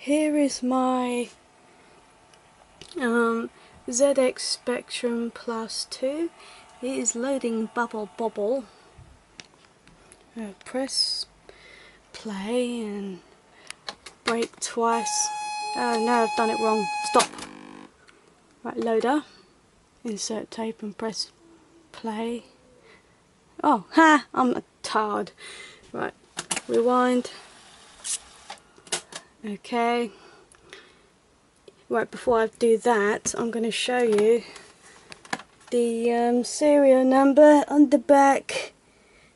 here is my ZX Spectrum Plus 2. It is loading Bubble Bobble. Press play and break twice. Oh no, I've done it wrong. Stop. Right, loader. Insert tape and press play. Oh, ha! I'm a tard. Right, rewind. Okay. Right, before I do that, I'm going to show you the serial number on the back,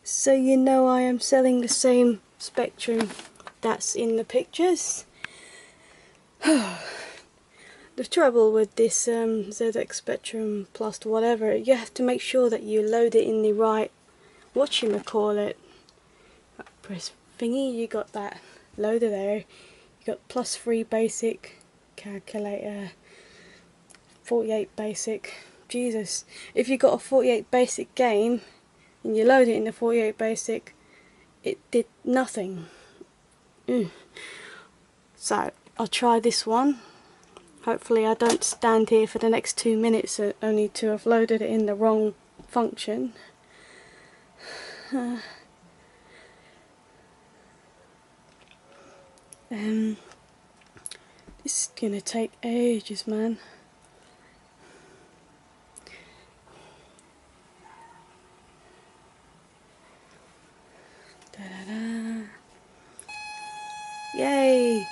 so you know I am selling the same Spectrum that's in the pictures. The trouble with this ZX Spectrum Plus whatever, you have to make sure that you load it in the right whatchamacallit. Press thingy, you got that loader there. You got +3 basic calculator, 48 basic. Jesus, if you got a 48 basic game and you load it in the 48 basic, it did nothing. So I'll try this one. Hopefully I don't stand here for the next 2 minutes only to have loaded it in the wrong function. This is gonna take ages, man. Da-da-da. Yay!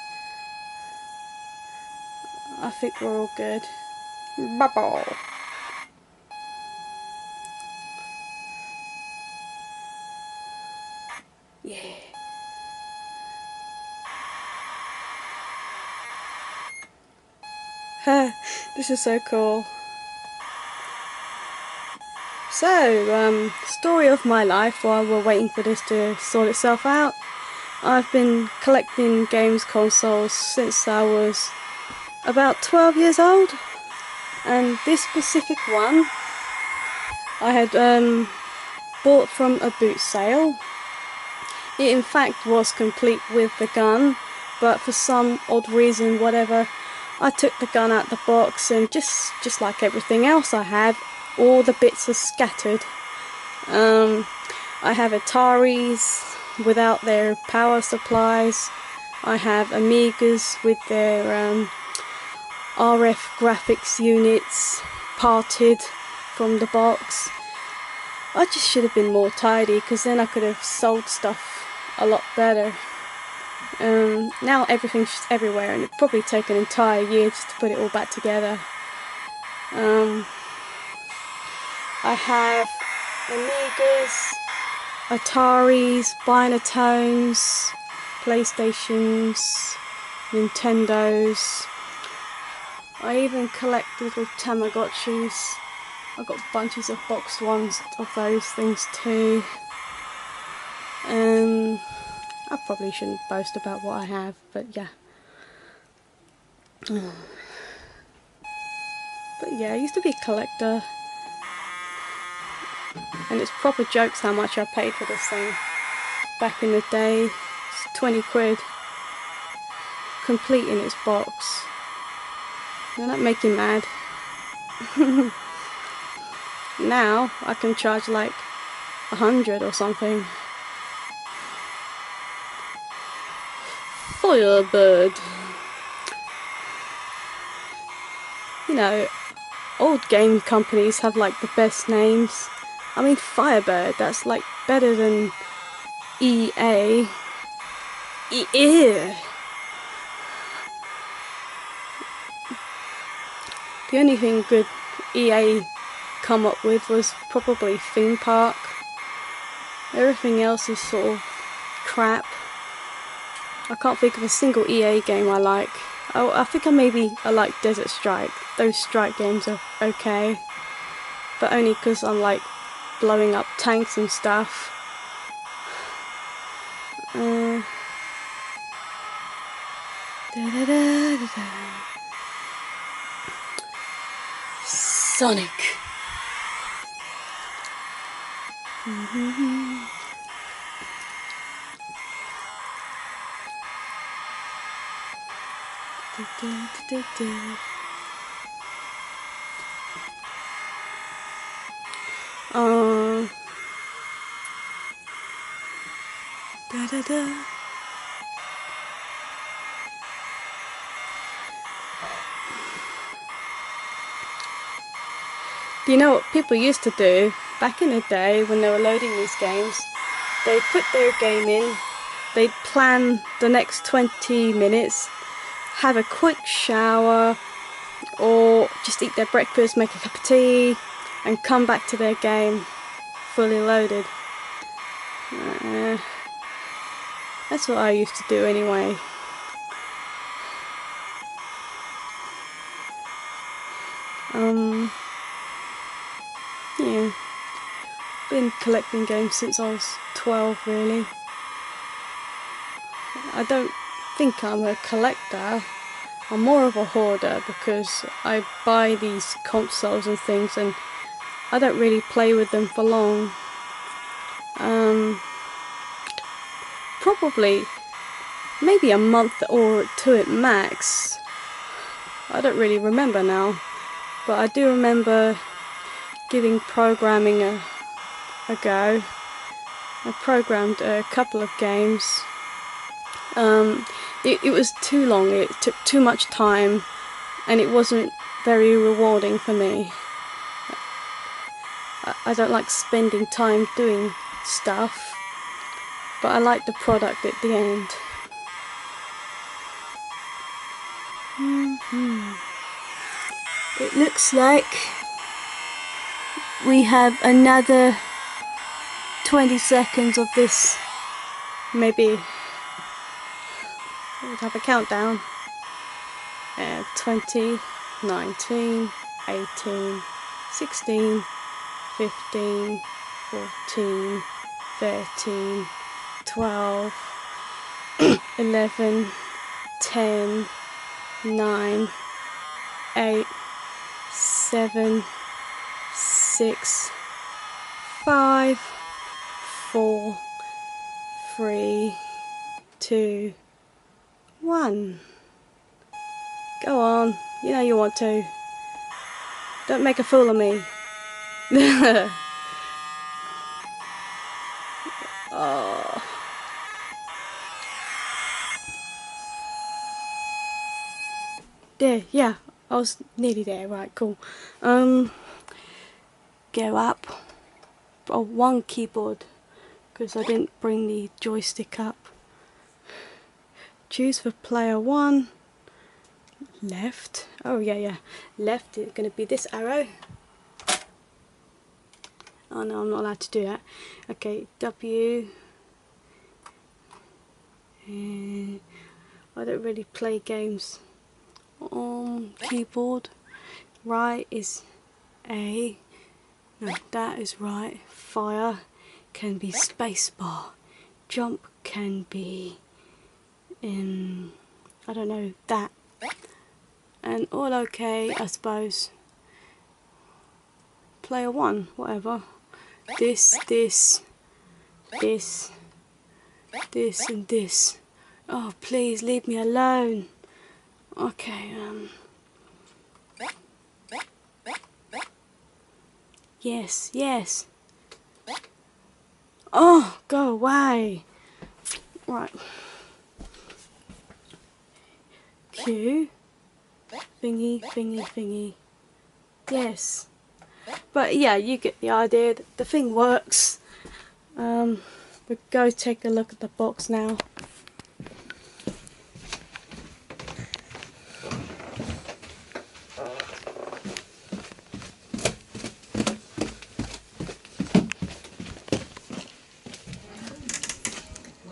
I think we're all good. Bubble! Yeah! This is so cool. So, story of my life while we're waiting for this to sort itself out. I've been collecting games consoles since I was about 12 years old, and this specific one I had bought from a boot sale. It in fact was complete with the gun, but for some odd reason, whatever, I took the gun out the box, and just like everything else I have, all the bits are scattered. I have Ataris without their power supplies. I have Amigas with their RF graphics units parted from the box. I just should have been more tidy, because then I could have sold stuff a lot better. Now everything's just everywhere, and it'd probably take an entire year just to put it all back together. I have Amigas, Ataris, Binatones, PlayStations, Nintendos. I even collect little Tamagotchis. I've got bunches of boxed ones of those things too. I probably shouldn't boast about what I have, but yeah. But yeah, I used to be a collector, and it's proper jokes how much I paid for this thing back in the day. It's 20 quid, complete in its box. Doesn't that make you mad? Now I can charge like 100 or something. Firebird. You know, old game companies have like the best names. I mean, Firebird, that's like better than EA. EA. The only thing good EA come up with was probably Theme Park. Everything else is sort of crap. I can't think of a single EA game I like. Oh, I think I like Desert Strike. Those strike games are okay, but only because I'm like blowing up tanks and stuff. Sonic. Da da da. Do you know what people used to do back in the day when they were loading these games? They put their game in, they'd plan the next 20 minutes, have a quick shower, or just eat their breakfast, make a cup of tea, and come back to their game fully loaded. That's what I used to do anyway. Yeah, been collecting games since I was 12 really. I don't think I'm a collector, I'm more of a hoarder because I buy these consoles and things and I don't really play with them for long. Probably maybe a month or two at max. I don't really remember now, but I do remember giving programming a go. I programmed a couple of games. It was too long, it took too much time and it wasn't very rewarding for me. I don't like spending time doing stuff, but I like the product at the end. It looks like we have another 20 seconds of this, maybe. We'll have a countdown. 20, 19, 18, 16, 15, 14, 13, 12, 11, 10, 9, 8, 7, 6, 5, 4, 3, 2, 1. Go on, you know you want to. Don't make a fool of me. Oh. There, yeah, I was nearly there, right, cool. Go up. Oh, one keyboard, because I didn't bring the joystick up. Choose for player 1. Left. Oh yeah. Left is going to be this arrow. Oh no, I'm not allowed to do that. Okay, W. I don't really play games on keyboard. Right is A. No, that is right. Fire can be spacebar. Jump can be I don't know, that. And all okay, I suppose. Player 1, whatever. This, and this. Oh, please leave me alone. Okay, yes. Oh, go away. Right. Q. Thingy. Yes. But yeah, you get the idea. The thing works. We'll go take a look at the box now.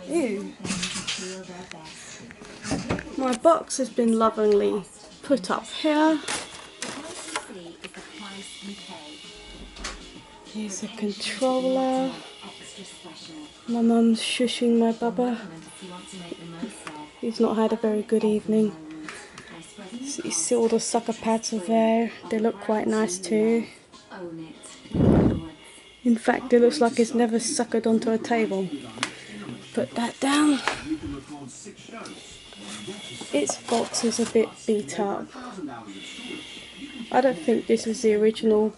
Ew. My box has been lovingly put up here. Here's a controller. My mum's shushing my bubba. He's not had a very good evening. So you see all the sucker pads are there. They look quite nice too. In fact, it looks like it's never suckered onto a table. Put that down. its box is a bit beat up. I don't think this is the original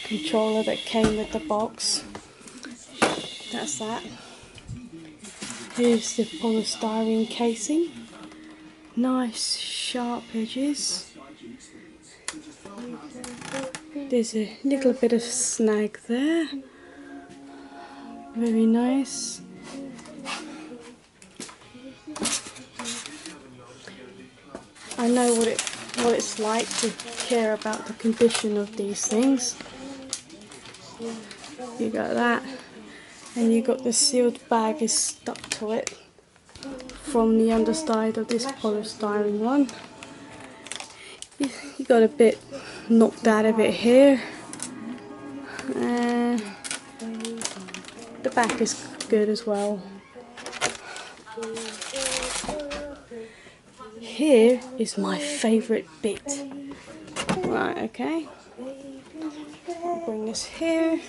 controller that came with the box. That's that. Here's the polystyrene casing. Nice sharp edges. There's a little bit of snag there. Very nice. I know what it's like to care about the condition of these things. You got that, and you got the sealed bag is stuck to it from the underside of this polystyrene one. You got a bit knocked out of it here. The back is good as well. Here is my favourite bit. Right, okay. I'll bring this here.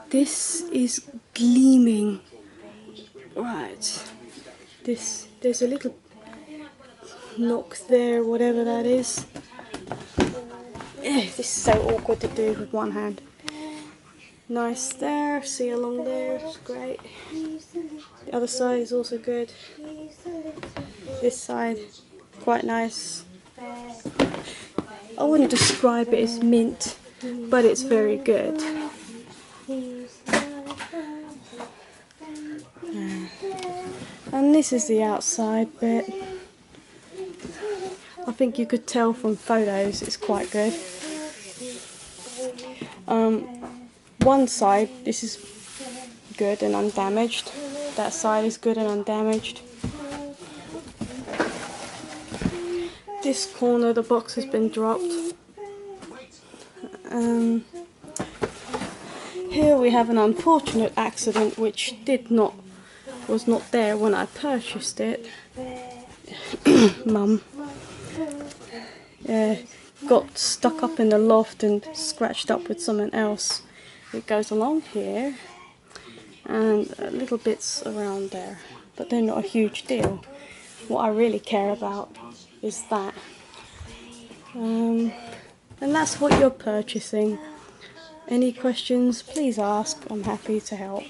This is gleaming. Right. There's a little knock there, whatever that is. This is so awkward to do with one hand. Nice there, see along there, it's great. The other side is also good. This side, quite nice. I wouldn't describe it as mint, but it's very good. And this is the outside bit. I think you could tell from photos it's quite good. One side, this is good and undamaged. That side is good and undamaged. This corner, the box has been dropped. Here we have an unfortunate accident which was not there when I purchased it. Mum got stuck up in the loft and scratched up with something else. It goes along here and little bits around there, but they're not a huge deal. What I really care about is that. And that's what you're purchasing. Any questions, please ask. I'm happy to help.